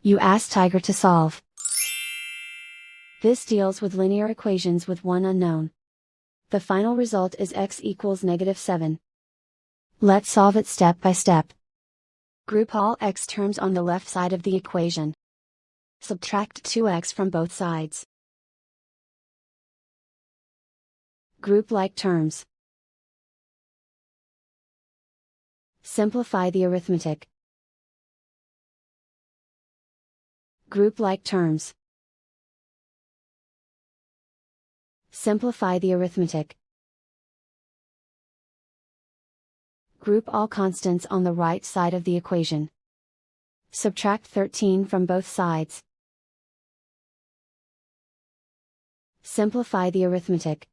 You ask Tiger to solve. This deals with linear equations with one unknown. The final result is x equals -7. Let's solve it step by step. Group all x terms on the left side of the equation. Subtract 2x from both sides. Group like terms. Simplify the arithmetic. Group like terms. Simplify the arithmetic. Group all constants on the right side of the equation. Subtract 13 from both sides. Simplify the arithmetic.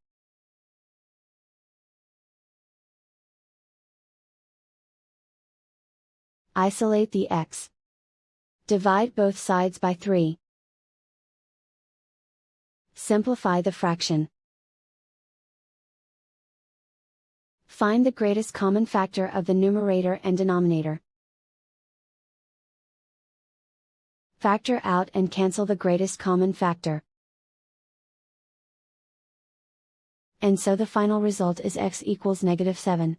Isolate the x. Divide both sides by 3. Simplify the fraction. Find the greatest common factor of the numerator and denominator. Factor out and cancel the greatest common factor. And so the final result is x equals -7.